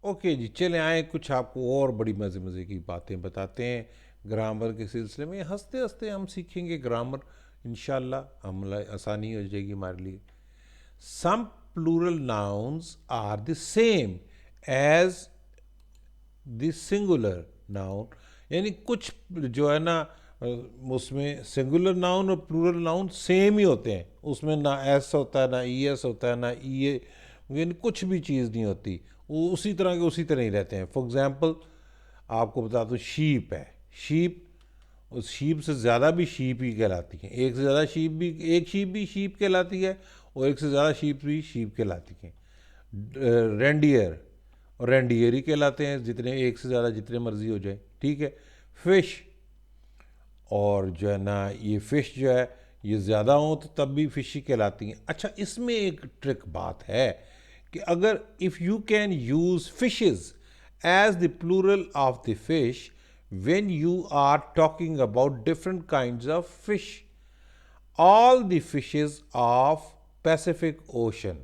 Okay जी, चले आए कुछ आपको और बड़ी मज़े मज़े की बातें बताते हैं ग्रामर के सिलसिले में। हंसते हंसते हम सीखेंगे ग्रामर, इंशाल्लाह हम आसानी हो जाएगी हमारे लिए। Some plural nouns are the same as the singular noun, यानी कुछ जो है ना उसमें सिंगुलर नाउन और प्लूरल नाउन सेम ही होते हैं। उसमें ना एस होता है, ना ई एस होता है, ना ई ए, यानी कुछ भी चीज़ नहीं होती, वो उसी तरह के उसी तरह ही रहते हैं। फॉर एग्जांपल आपको बता दूँ, शीप है। शीप, उस शीप से ज़्यादा भी शीप ही कहलाती हैं। एक से ज़्यादा शीप भी, एक शीप भी शीप कहलाती है, और एक से ज़्यादा शीप भी शीप कहलाती हैं। रेंडियर और रेंडियर ही कहलाते हैं, जितने एक से ज़्यादा जितने मर्जी हो जाए, ठीक है। फिश, और जो है ना ये फ़िश जो है ये ज़्यादा हो तो तब भी फ़िश ही कहलाती हैं। अच्छा, इसमें एक ट्रिक बात है कि अगर if you can use fishes as the plural of the fish when you are talking about different kinds of fish, all the fishes of Pacific ocean,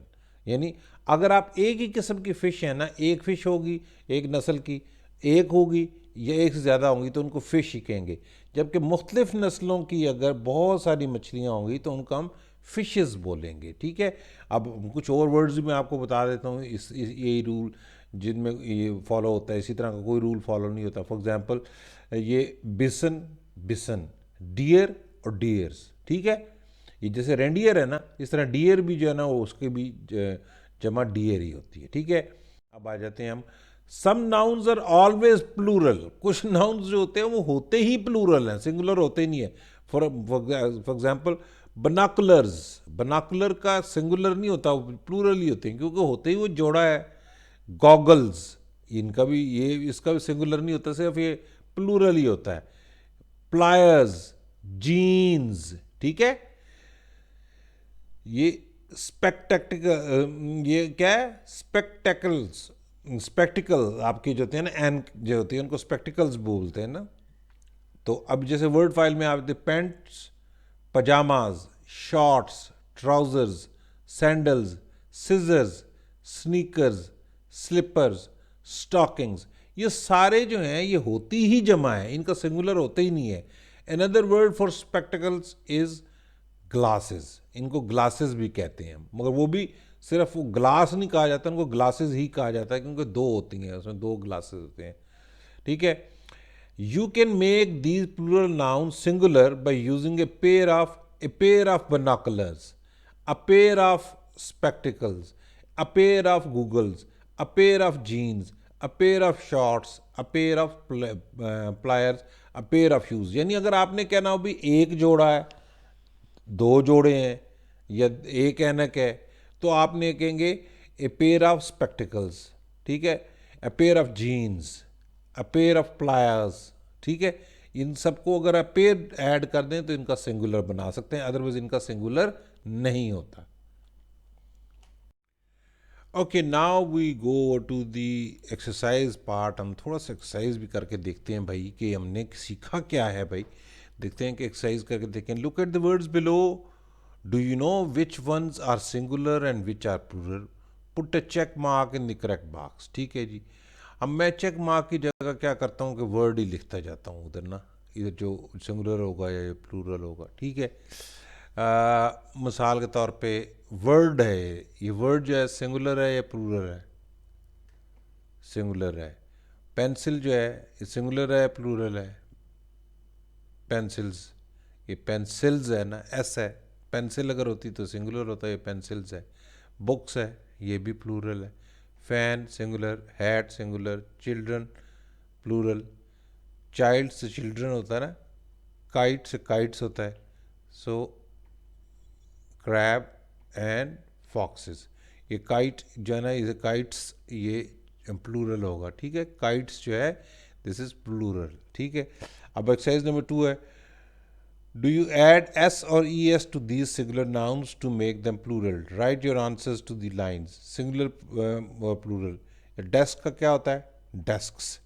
यानी अगर आप एक ही किस्म की फ़िश है ना, एक फ़िश होगी, एक नस्ल की एक होगी या एक से ज़्यादा होंगी तो उनको फ़िश ही कहेंगे। जबकि मुख्तलिफ़ नस्लों की अगर बहुत सारी मछलियाँ होंगी तो उनको हम फ़िशेस बोलेंगे, ठीक है। अब कुछ और वर्ड्स भी मैं आपको बता देता हूँ, यही रूल जिनमें ये फॉलो होता है, इसी तरह का कोई रूल फॉलो नहीं होता। फॉर एग्ज़ाम्पल ये बिसन, बिसन, डियर और डियर्स, ठीक है। ये जैसे रेंडियर है ना, इस तरह डियर भी जो है ना वो उसके भी जमा डियर ही होती है, ठीक है। अब आ जाते हैं हम, some nouns are always plural, कुछ नाउन्स जो होते हैं वो होते ही प्लूरल हैं, सिंगुलर होते ही नहीं है। फॉर एग्जाम्पल बनाकुलर्स, बनाकुलर का सिंगुलर नहीं होता, प्लूरल ही होते हैं क्योंकि होते ही वो जोड़ा है। गॉगल्स, इनका भी ये इसका भी सिंगुलर नहीं होता, सिर्फ ये प्लूरल ही होता है। प्लायर्स, जीन्स, ठीक है। ये स्पेक्टेक्टिकल, ये क्या है, स्पेक्टेकल्स, स्पेक्टिकल आपकी जो होती है ना, एन जो होती है उनको स्पेक्टिकल्स बोलते हैं ना। तो अब जैसे वर्ड फाइल में आते pants, pyjamas, shorts, trousers, sandals, scissors, sneakers, slippers, stockings, ये सारे जो हैं ये होती ही जमा है, इनका सिंगुलर होता ही नहीं है। Another word for spectacles is glasses, इनको ग्लासेस भी कहते हैं, मगर वो भी सिर्फ वो ग्लास नहीं कहा जाता, उनको ग्लासेस ही कहा जाता है क्योंकि दो होती हैं, उसमें दो ग्लासेस होते हैं, ठीक है। You can make these plural noun singular by using a pair of binoculars, a pair of spectacles, a pair of googles, a pair of jeans, a pair of shorts, a pair of pliers, a pair of shoes। यानी अगर आपने कहना हो भी एक जोड़ा है, दो जोड़े हैं या एक ऐनक है, तो आपने कहेंगे ए पेयर ऑफ स्पेक्टिकल्स, ठीक है, a pair of jeans, a pair of pliers, ठीक है। इन सबको अगर आप पेयर ऐड कर दें तो इनका सिंगुलर बना सकते हैं, अदरवाइज इनका सिंगुलर नहीं होता। Okay, now we go to the exercise part. हम थोड़ा सा एक्सरसाइज भी करके देखते हैं भाई कि हमने सीखा क्या है भाई। देखते हैं कि एक्सरसाइज करके देखें। Look at the words below, do you know which ones are singular and which are plural, put a check mark in the correct box, ठीक है जी। अब मैं चेक मार्क की जगह क्या करता हूँ कि वर्ड ही लिखता जाता हूँ उधर ना, इधर जो सिंगुलर होगा या प्लूरल होगा, ठीक है। मिसाल के तौर पे वर्ड है, ये वर्ड जो है सिंगुलर है या प्लूरल है, सिंगुलर है। पेंसिल जो है ये सिंगुलर है प्लूरल है, पेंसिल्स, ये पेंसिल्स है ना, एस है, पेंसिल अगर होती तो सिंगुलर होता है, ये पेंसिल्स है। बुक्स है, ये भी प्लूरल है। Fan singular, hat singular, children plural, child से चिल्ड्रन होता है ना, काइट से काइट्स होता है। सो क्रैब एंड फॉक्सेस, ये काइट जो है ना, इसे काइट्स ये प्लूरल होगा, ठीक है। काइट्स जो है दिस इज प्लूरल, ठीक है। अब एक्सरसाइज नंबर 2 है, डू यू ऐड एस और E S to these singular nouns to make them plural, write your answers to the lines. Singular plural, desk का क्या होता है, डेस्क्स।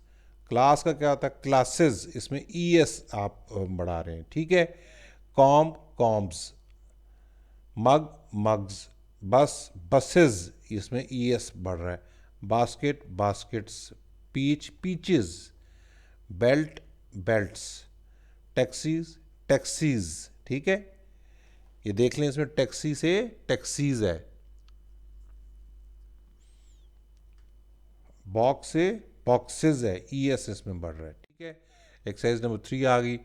क्लास का क्या होता है, क्लासेस, इसमें ई एस आप बढ़ा रहे हैं, ठीक है। Comb, combs. Mug, mugs. Bus, buses, इसमें ई एस बढ़ रहा है। Basket baskets, peach peaches, belt belts, taxis taxis. ठीक है, ये देख लें, इसमें टैक्सी से टैक्सीज है, बॉक्स से बॉक्सेस है, ई एस एस में बढ़ रहा है। ठीक है, एक्सरसाइज नंबर 3 आ गई।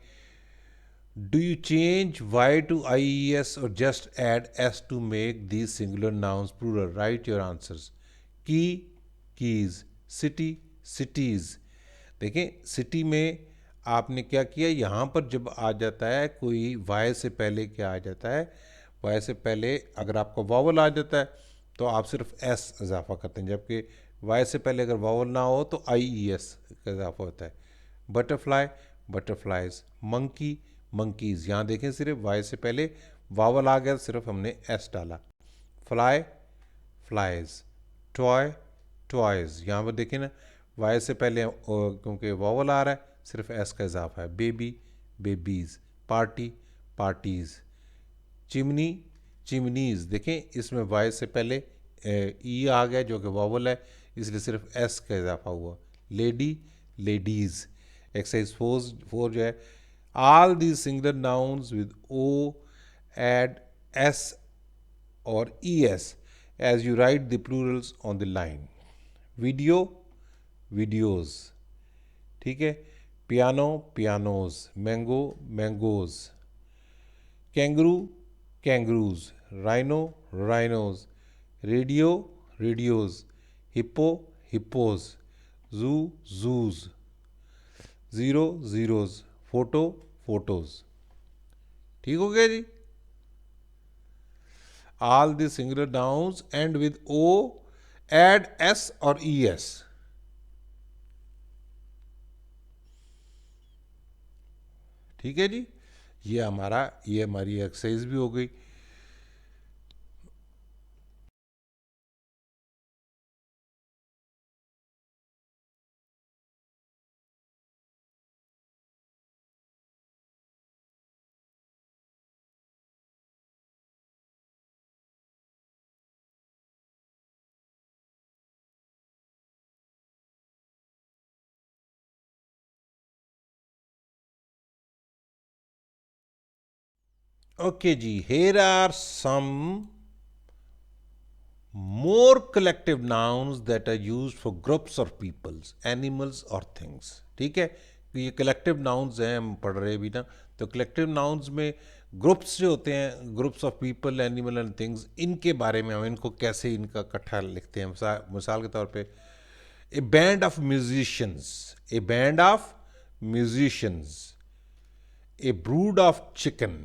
Do you change Y to I E S और just add S to make these singular nouns plural? Write your answers. Key, keys, city, cities. देखें, सिटी में आपने क्या किया, यहाँ पर जब आ जाता है कोई वाई से पहले क्या आ जाता है, वाई से पहले अगर आपका वावल आ जाता है तो आप सिर्फ एस इजाफा करते हैं, जबकि वाई से पहले अगर वावल ना हो तो आई ई एस का इजाफा होता है। Butterfly, butterflies, monkey, monkeys. यहाँ देखें, सिर्फ वाई से पहले वावल आ गया, सिर्फ हमने एस डाला। Fly, flies, toy, toys. यहाँ पर देखें ना, वाई से पहले क्योंकि वावल आ रहा है, सिर्फ एस का इजाफा है। Baby, babies, party, parties, chimney, chimneys. देखें, इसमें वाई से पहले ई आ गया जो कि वावल है, इसलिए सिर्फ एस का इजाफा हुआ। Lady, ladies. एक्सरसाइज 4 जो है, all these singular nouns with O add S और E S as you write the plurals on the line. Video, videos. ठीक है, piano, pianos, mango, mangoes, kangaroo, kangaroos, rhino, rhinos, radio, radios, hippo, hippos, zoo, zoos, zero, zeros, photo, photos. ठीक हो गया जी। All the singular nouns and with O add S और E S. ठीक है जी, ये हमारी एक्सरसाइज भी हो गई। ओके जी, here are some more collective nouns that are used for groups of peoples, animals or things। ठीक है, तो ये कलेक्टिव नाउन्स हैं, हम पढ़ रहे भी ना, तो कलेक्टिव नाउन्स में ग्रुप्स जो होते हैं, groups of people, animal and things, इनके बारे में हम इनको कैसे इनका इकट्ठा लिखते हैं। मिसाल के तौर पे, A band of musicians, A band of musicians, A brood of chicken,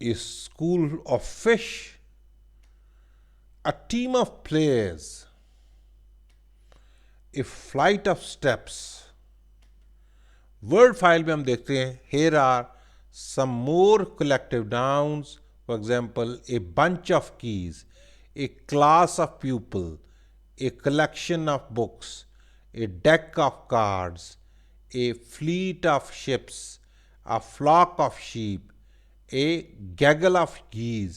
a school of fish, a team of players, a flight of steps। Word file में हम देखते हैं, here are some more collective nouns, for example a bunch of keys, a class of pupil, a collection of books, a deck of cards, a fleet of ships, a flock of sheep, a gaggle of geese,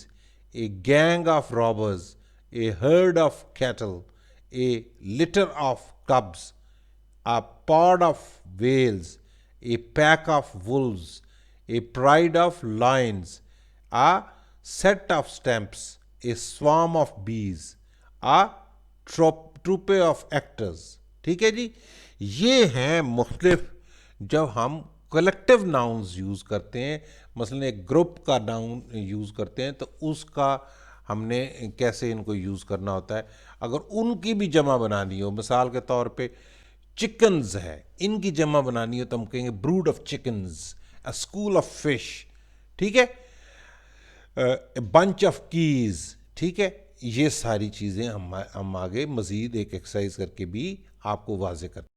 a gang of robbers, a herd of cattle, a litter of cubs, a pod of whales, a pack of wolves, a pride of lions, a set of stamps, a swarm of bees, a troupe of actors. ठीक है जी, ये हैं मुख्तलिफ जब हम collective nouns use करते हैं, मसलन एक ग्रुप का नाउन यूज़ करते हैं तो उसका हमने कैसे इनको यूज़ करना होता है। अगर उनकी भी जमा बनानी हो, मिसाल के तौर पे चिकन्स है, इनकी जमा बनानी हो तो हम कहेंगे brood of chickens, a school of fish. ठीक है, बंच ऑफ कीज। ठीक है, ये सारी चीज़ें हम आगे मज़ीद एक एक्सरसाइज करके भी आपको वाजे करते हैं।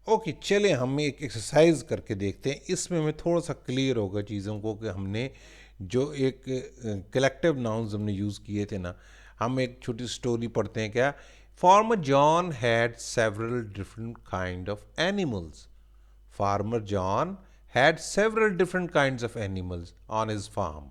ओके, चलें हम एक एक्सरसाइज करके देखते हैं, इसमें हमें थोड़ा सा क्लियर होगा चीज़ों को कि हमने जो एक कलेक्टिव नाउन्स हमने यूज़ किए थे ना। हम एक छोटी स्टोरी पढ़ते हैं क्या। Farmer John had several different kind of animals. Farmer John had several different kinds of animals on his farm.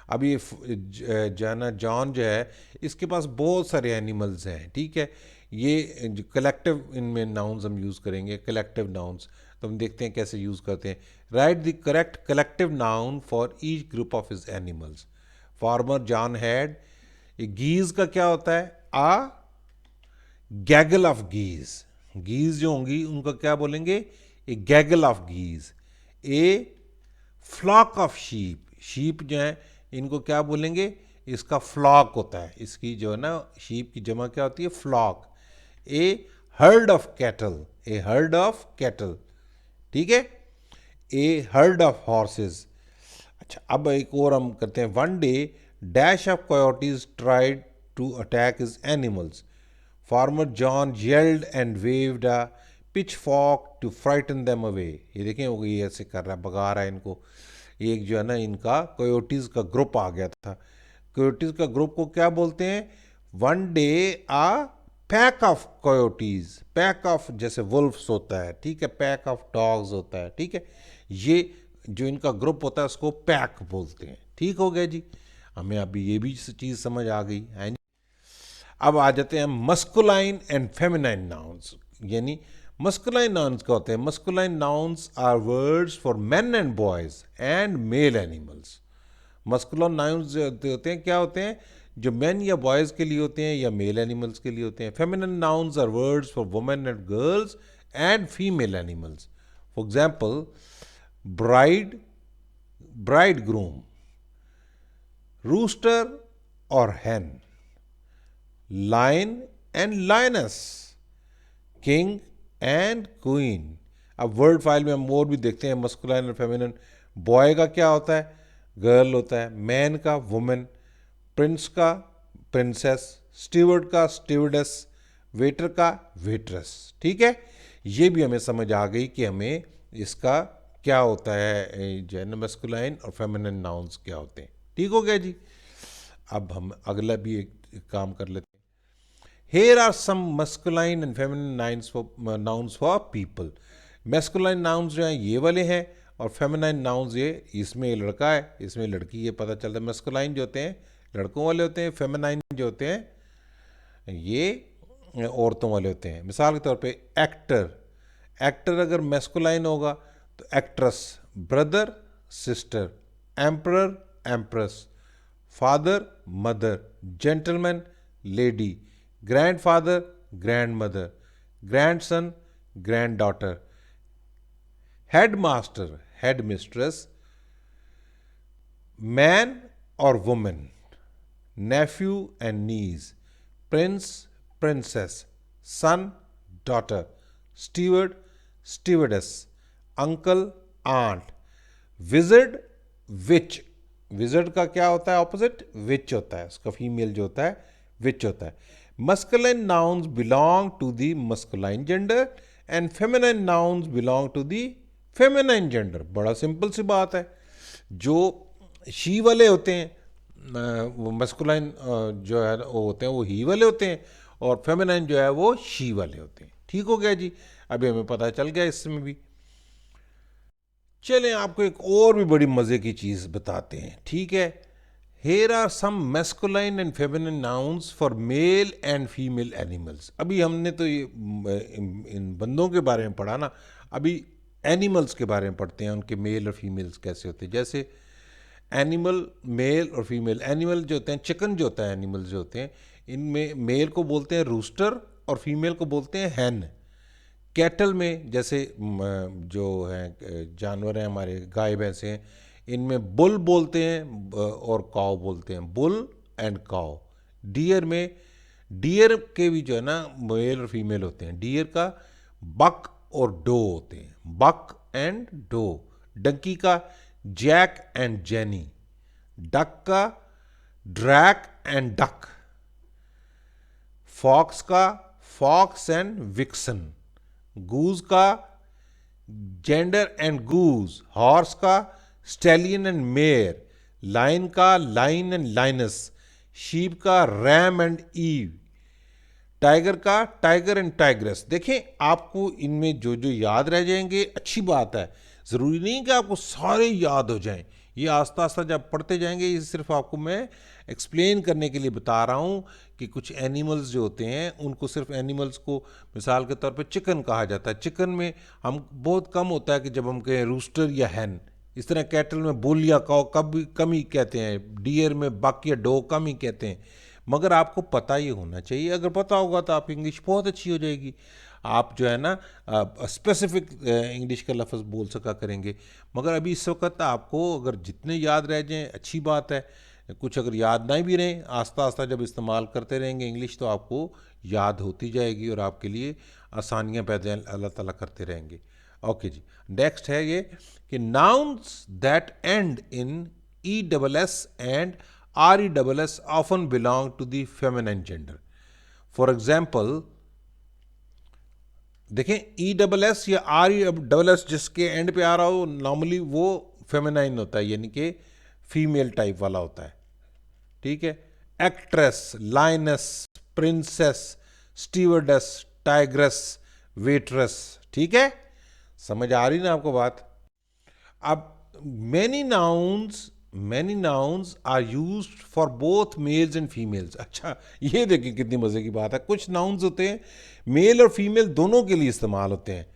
अब ये जो है ना जॉन जो है इसके पास बहुत सारे एनिमल्स हैं, ठीक है। ये जो कलेक्टिव इनमें नाउन्स हम यूज़ करेंगे, कलेक्टिव नाउन्स, तो हम देखते हैं कैसे यूज़ करते हैं। Write the correct collective noun for each group of his animals. Farmer John had, geese का क्या होता है? आ गैगल ऑफ गीज। गीज जो होंगी उनका क्या बोलेंगे? A gaggle of geese. A flock of sheep, sheep जो है इनको क्या बोलेंगे? इसका फ्लॉक होता है, इसकी जो है ना शीप की जमा क्या होती है? Flock. A herd of cattle, a herd of cattle, ठीक है। A herd of horses. अच्छा, अब एक और हम करते हैं। One day dash of coyotes tried to attack his animals. Farmer John yelled and waved a pitchfork to frighten them away. ये देखें वो ये ऐसे कर रहा है, भगा रहा है इनको। एक जो है ना इनका कोयोटीज का ग्रुप आ गया था। कोयोटीज का ग्रुप को क्या बोलते हैं? One day a pack of coyotes, pack of जैसे वुल्फ्स होता है, ठीक है, पैक ऑफ डॉग्स होता है, ठीक है। ये जो इनका ग्रुप होता है उसको पैक बोलते हैं। ठीक हो गया जी, हमें अभी ये भी चीज़ समझ आ गई है। अब आ जाते हैं मस्कुलाइन एंड फेमिनाइन नाउन्स। यानी मस्कुलाइन नाउन्स क्या होते हैं? Masculine nouns are words for men and boys and male animals. Masculine nouns होते हैं क्या होते हैं? जो मेन या बॉयज़ के लिए होते हैं या मेल एनिमल्स के लिए होते हैं। Feminine nouns are words for women and girls and female animals. For example bride, bridegroom, rooster और hen, lion and lioness, king and queen। अब वर्ड फाइल में हम और भी देखते हैं मस्कुलाइन और फेमिनिन। बॉय का क्या होता है? गर्ल होता है। मैन का वुमेन, प्रिंस का प्रिंसेस, स्टीवर्ड का स्टीवर्डेस, वेटर का वेट्रेस। ठीक है, ये भी हमें समझ आ गई कि हमें इसका क्या होता है, जो है ना मस्कुलाइन और फेमिनिन नाउन्स क्या होते हैं। ठीक हो गया जी। अब हम अगला भी एक काम कर लेते हैं। Here are some masculine and feminine nouns for people। masculine nouns जो हैं ये वाले हैं और feminine nouns ये, इसमें लड़का है इसमें लड़की, ये पता चलता है। masculine जो होते हैं लड़कों वाले होते हैं, feminine जो होते हैं ये औरतों वाले होते हैं। मिसाल के तौर पे एक्टर, एक्टर अगर masculine होगा तो actress, brother sister, emperor empress, father mother, gentleman lady, grandfather grandmother, grandson granddaughter, headmaster headmistress, man और women, nephew and niece, prince princess, son daughter, steward stewardess, uncle aunt, wizard witch. Wizard का क्या होता है opposite? विच होता है, उसका female जो होता है विच होता है। Masculine nouns belong to the masculine gender and feminine nouns belong to the feminine gender. बड़ा सिंपल सी बात है। जो शी वाले होते हैं वो मस्कुलाइन जो है वो होते हैं वो ही वाले होते हैं, और फेमिनाइन जो है वो शी वाले होते हैं। ठीक हो गया जी, अभी हमें पता चल गया इसमें भी। चलें आपको एक और भी बड़ी मज़े की चीज़ बताते हैं, ठीक है। Here are some masculine and feminine nouns for male and female animals। अभी हमने तो ये इन बंदों के बारे में पढ़ा ना, अभी एनिमल्स के बारे में पढ़ते हैं, उनके मेल और फीमेल्स कैसे होते हैं। जैसे एनिमल मेल और फीमेल। एनिमल जो होते हैं, चिकन जो होता है, एनिमल जो होते हैं इनमें मेल को बोलते हैं रूस्टर और फीमेल को बोलते हैं हैन। कैटल में जैसे जो हैं जानवर हैं हमारे, गाय भैंसे हैं, इनमें बुल बोलते हैं और काव बोलते हैं, बुल एंड काव। डियर में, डियर के भी जो है ना मेल और फीमेल होते हैं। डियर का बक और डो होते हैं, बक एंड डो। डंकी का जैक एंड जेनी, डक का ड्रैक एंड डक, फॉक्स का फॉक्स एंड विक्सन, गूज का जेंडर एंड गूज, हॉर्स का स्टैलियन एंड मेयर, लाइन का लाइन एंड लाइनस, शीप का रैम एंड ईव, टाइगर का टाइगर एंड टाइग्रेस। देखें आपको इनमें जो जो याद रह जाएंगे अच्छी बात है, ज़रूरी नहीं कि आपको सारे याद हो जाएं। ये आस्ता आस्ता जब पढ़ते जाएंगे, ये सिर्फ आपको मैं एक्सप्लेन करने के लिए बता रहा हूँ कि कुछ एनिमल्स जो होते हैं उनको, सिर्फ एनिमल्स को मिसाल के तौर पे चिकन कहा जाता है। चिकन में हम बहुत कम होता है कि जब हम कहें रूस्टर या हैन। इस तरह कैटल में बुल या काउ कम ही कहते हैं, डियर में बक या डो कम ही कहते हैं। मगर आपको पता ही होना चाहिए, अगर पता होगा तो आप इंग्लिश बहुत अच्छी हो जाएगी। आप जो है ना स्पेसिफिक इंग्लिश का लफ्ज़ बोल सका करेंगे। मगर अभी इस वक्त आपको अगर जितने याद रह जाएं अच्छी बात है, कुछ अगर याद नहीं भी रहें, आस्ता आस्ता जब इस्तेमाल करते रहेंगे इंग्लिश तो आपको याद होती जाएगी और आपके लिए आसानियाँ पैदा अल्लाह ताला करते रहेंगे। ओके जी, नेक्स्ट है ये कि nouns that end in E double S and R E double S often belong to the feminine gender. For example देखें, ई डबल एस या आर ई डबल एस जिसके एंड पे आ रहा हो नॉर्मली वो फेमिनाइन होता है, यानी कि फीमेल टाइप वाला होता है। ठीक है, actress, lioness, princess, stewardess, tigress, waitress. ठीक है, समझ आ रही ना आपको बात? अब many nouns are used for both males and females. अच्छा, ये देखिए कितनी मजे की बात है। कुछ नाउन्स होते हैं मेल और फीमेल दोनों के लिए इस्तेमाल होते हैं।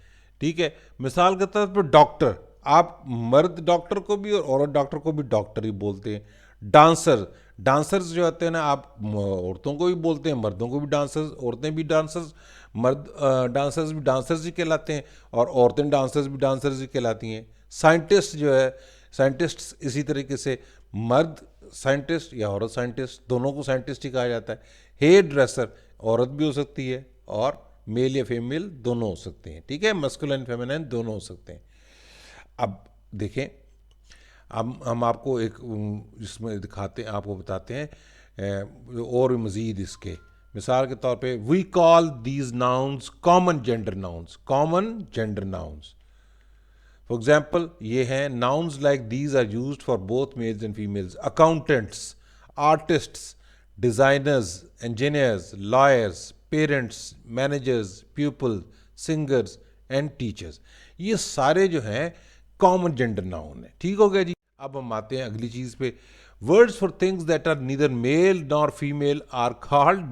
ठीक है, मिसाल के तौर पर डॉक्टर, आप मर्द डॉक्टर को भी और औरत डॉक्टर को भी डॉक्टर ही बोलते हैं। डांसर्स जो होते हैं ना, आप औरतों को भी बोलते हैं, मर्दों को भी डांसर्स, औरतें भी डांसर्स, मर्द डांसर्स भी डांसर्स ही कहलाते हैं और औरतें डांसर्स भी डांसर्स ही कहलाती हैं। साइंटिस्ट जो है, साइंटिस्ट इसी तरीके से मर्द साइंटिस्ट या औरत साइंटिस्ट दोनों को साइंटिस्ट ही कहा जाता है। हेयर ड्रेसर औरत भी हो सकती है और मेल या फीमेल दोनों हो सकते हैं। ठीक है, मस्कुलाइन फेमिनाइन दोनों हो सकते हैं। अब देखें, हम आपको एक इसमें दिखाते हैं, आपको बताते हैं और मज़ीद इसके। मिसाल के तौर पे we call these nouns common gender nouns. For example ये हैं nouns like these are used for both males and females. Accountants, artists, designers, engineers, lawyers, parents, managers, people, singers and teachers. ये सारे जो हैं कॉमन जेंडर नाउन है। ठीक हो गया जी। अब हम आते हैं अगली चीज पे। Words for things that are neither male nor female are called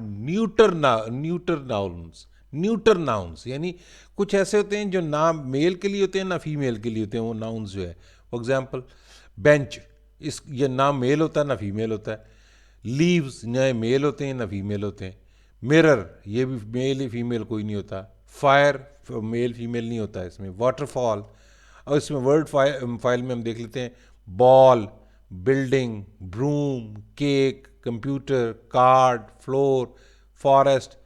neuter nouns, यानी कुछ ऐसे होते हैं जो ना मेल के लिए होते हैं ना फीमेल के लिए होते हैं, वो नाउन्स जो है। फॉर एग्जाम्पल बेंच, ये ना मेल होता है ना फीमेल होता है। लीव्स, ना मेल होते हैं ना फीमेल होते हैं। मिरर, ये भी मेल या फीमेल कोई नहीं होता। फायर, मेल फीमेल नहीं होता इसमें। वाटरफॉल, और इसमें वर्ड फाइल में हम देख लेते हैं ball, building, broom, cake, computer, card, floor, forest,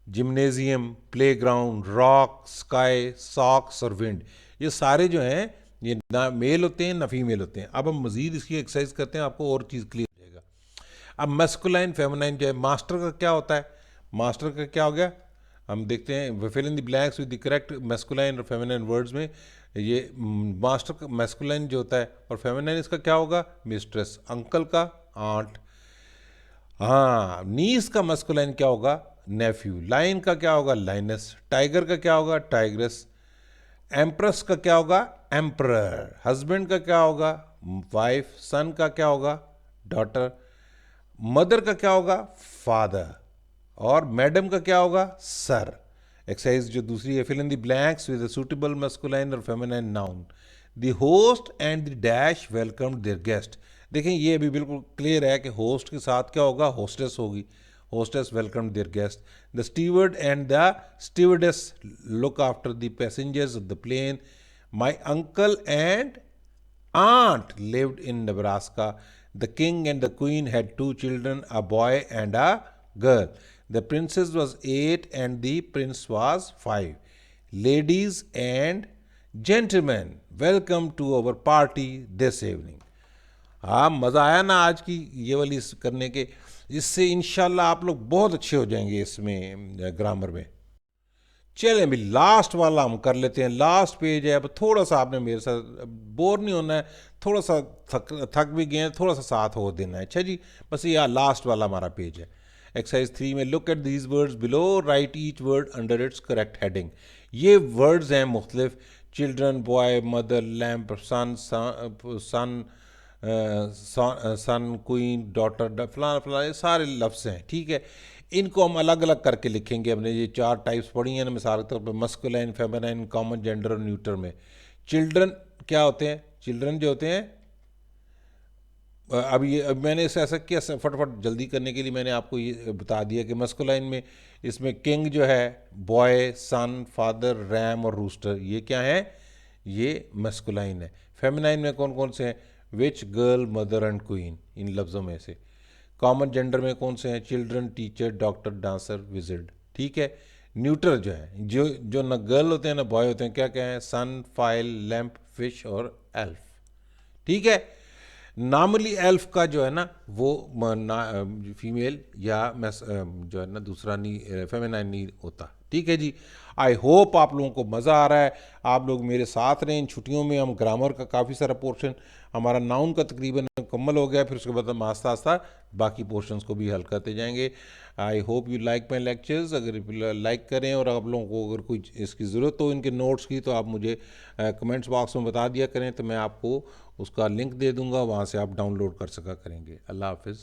gymnasium, playground, rock, sky, socks और विंड। ये सारे जो हैं ये ना मेल होते हैं ना फीमेल होते हैं। अब हम मजीद इसकी एक्सरसाइज करते हैं, आपको और चीज़ क्लियर हो जाएगा। अब मस्कुलाइन फेमिनाइन जो है, मास्टर का क्या होता है? मास्टर का क्या हो गया? हम देखते हैं fill in the blanks with the correct masculine और फेमिनाइन वर्ड्स में। ये मास्टर का मैस्कुलाइन जो होता है और फेमिनाइन इसका क्या होगा? मिस्ट्रेस। अंकल का आंट। हाँ, नीस का मैस्कुलाइन क्या होगा? नेफ्यू। लाइन का क्या होगा? लाइनस। टाइगर का क्या होगा? टाइग्रेस। एम्प्रेस का क्या होगा? एम्परर। हस्बैंड का क्या होगा? वाइफ। सन का क्या होगा? डॉटर। मदर का क्या होगा? फादर। और मैडम का क्या होगा? सर। एक्सरसाइज जो दूसरी है, fill in the blanks with a suitable masculine और feminine noun. The host and the dash welcome their guest. देखें ये अभी बिल्कुल क्लियर है कि होस्ट के साथ क्या होगा? होस्टेस होगी। Hostess welcome their guest. The steward and the stewardess look after the passengers of the plane. My uncle and aunt lived in Nebraska. The king and the queen had 2 children, a boy and a girl. The princess was 8 and the prince was 5. Ladies and gentlemen, welcome to our party this evening. हाँ, मज़ा आया ना आज की ये वाली करने के? इससे इंशाल्लाह आप लोग बहुत अच्छे हो जाएंगे इसमें ग्रामर में। चलें अभी लास्ट वाला हम कर लेते हैं। लास्ट पेज है। अब थोड़ा सा आपने मेरे साथ बोर नहीं होना है, थोड़ा सा थक भी गए हैं, थोड़ा सा साथ हो देना है। अच्छा जी, बस ये लास्ट वाला हमारा पेज है। एक्सरसाइज 3 में look at these words below, right each word under its correct heading. ये वर्ड्स हैं मुख्तलिफ। चिल्ड्रन, बॉय, मदर, लैम्प, सन, सन, क्वीन, डॉटर, फलाना फलाना, ये सारे लफ्ज़ हैं, ठीक है। इनको हम अलग अलग करके लिखेंगे। हमने ये 4 टाइप्स पढ़ी हैं ना, मिसाल के तौर पर मस्कुलाइन, फेमिनाइन, कॉमन जेंडर और न्यूटर में। चिल्ड्रन क्या होते हैं? चिल्ड्रन जो होते हैं, अब मैंने इसे ऐसा किया फटाफट जल्दी करने के लिए मैंने आपको ये बता दिया कि मस्कुलाइन में इसमें किंग जो है, बॉय, सन, फादर, रैम और रूस्टर, ये क्या है? ये मस्कुलाइन है। फेमिनाइन में कौन कौन से हैं? विच, गर्ल, मदर एंड क्वीन, इन लफ्ज़ों में से। कॉमन जेंडर में कौन से हैं? चिल्ड्रन, टीचर, डॉक्टर, डांसर, विजिड, ठीक है। न्यूट्रल जो है, जो जो ना गर्ल होते हैं ना बॉय होते हैं, क्या क्या है? सन, फाइल, लैम्प, फिश और एल्फ, ठीक है। नॉर्मली एल्फ का जो है ना वो फीमेल या जो है ना दूसरा नहीं, फेमिनाइन नहीं होता, ठीक है जी। आई होप आप लोगों को मज़ा आ रहा है, आप लोग मेरे साथ रहें। इन छुट्टियों में हम ग्रामर का काफ़ी सारा पोर्शन, हमारा नाउन का तकरीबन मुकम्मल हो गया, फिर उसके बाद हम आस्ता आस्ता बाकी पोर्शंस को भी हल करते जाएंगे। I hope you like my lectures. अगर लाइक करें और आप लोगों को अगर कोई इसकी ज़रूरत हो इनके नोट्स की, तो आप मुझे कमेंट्स बॉक्स में बता दिया करें, तो मैं आपको उसका लिंक दे दूंगा, वहाँ से आप डाउनलोड कर सका करेंगे। अल्लाह हाफिज़।